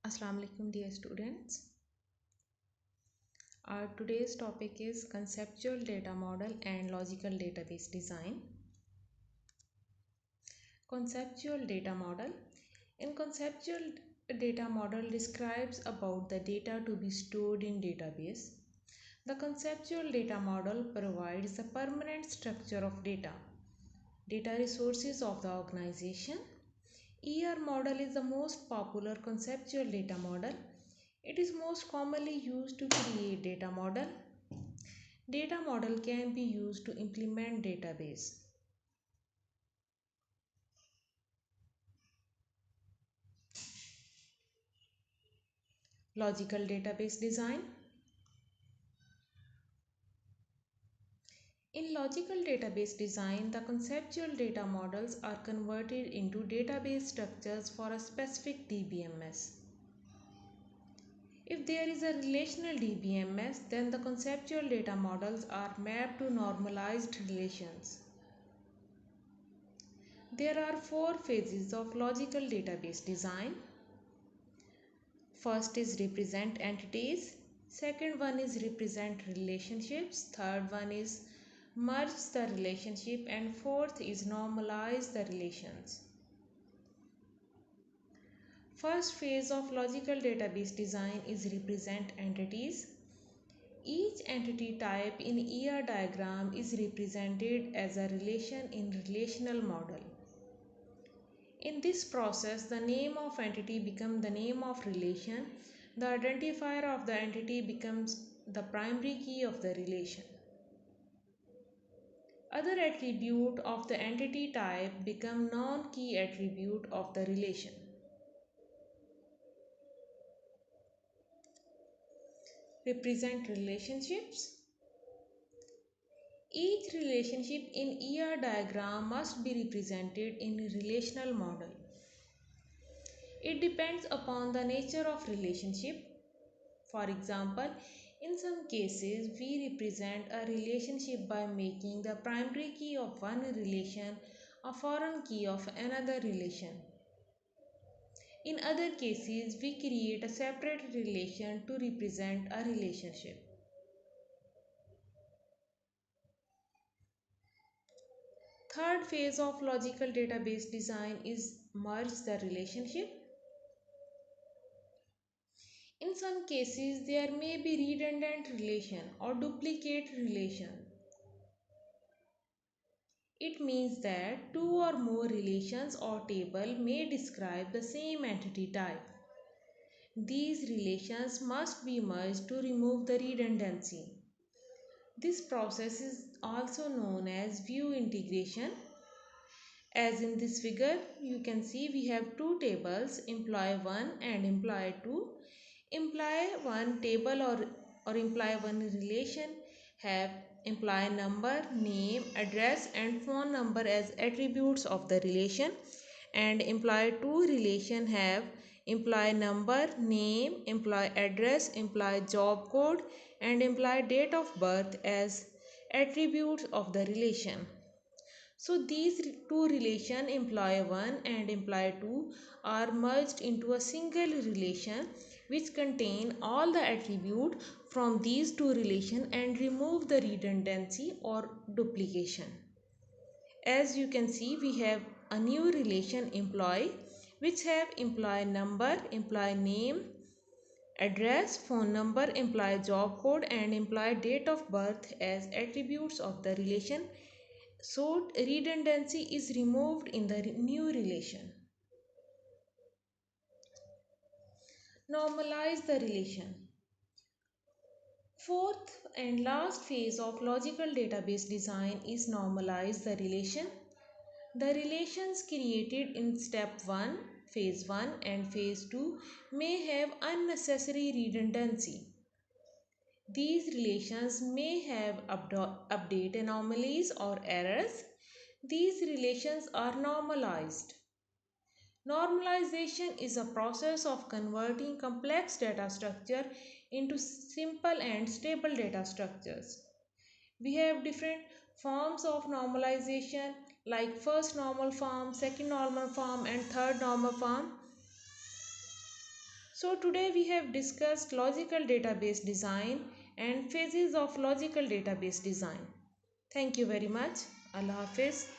Assalamu alaikum dear students. Our today's topic is conceptual data model and logical database design. Conceptual data model. In conceptual data model describes about the data to be stored in database. The conceptual data model provides the permanent structure of data resources of the organization. ER model is the most popular conceptual data model. It is most commonly used to create data model. Data model can be used to implement database. Logical database design. In logical database design, the conceptual data models are converted into database structures for a specific DBMS. If there is a relational DBMS, then the conceptual data models are mapped to normalized relations. There are four phases of logical database design. First is represent entities, second one is represent relationships, third one is merge the relationship, and fourth is normalize the relations. First phase of logical database design is represent entities. Each entity type in ER diagram is represented as a relation in relational model. In this process, the name of entity becomes the name of relation. The identifier of the entity becomes the primary key of the relation. Other attribute of the entity type become non-key attribute of the relation. Represent relationships. Each relationship in ER diagram must be represented in a relational model. It depends upon the nature of relationship. For example, in some cases, we represent a relationship by making the primary key of one relation a foreign key of another relation. In other cases, we create a separate relation to represent a relationship. Third phase of logical database design is merge the relationship. In some cases, there may be redundant relation or duplicate relation. It means that two or more relations or table may describe the same entity type. These relations must be merged to remove the redundancy. This process is also known as view integration. As in this figure, you can see we have two tables, employee 1 and employee 2. Employee 1 table or employee 1 relation have employee number, name, address and phone number as attributes of the relation, and employee 2 relation have employee number, name, employee address, employee job code and employee date of birth as attributes of the relation. So these two relation, employee 1 and employee 2, are merged into a single relation which contain all the attribute from these two relation and remove the redundancy or duplication. As you can see, we have a new relation employee which have employee number, employee name, address, phone number, employee job code and employee date of birth as attributes of the relation. So redundancy is removed in the new relation. Normalize the relation. Fourth and last phase of logical database design is normalize the relation. The relations created in step 1, phase 1 and phase 2 may have unnecessary redundancy. These relations may have update anomalies or errors. These relations are normalized. Normalization is a process of converting complex data structure into simple and stable data structures. We have different forms of normalization like first normal form, second normal form and third normal form. So today we have discussed logical database design and phases of logical database design. Thank you very much. Allah Hafiz.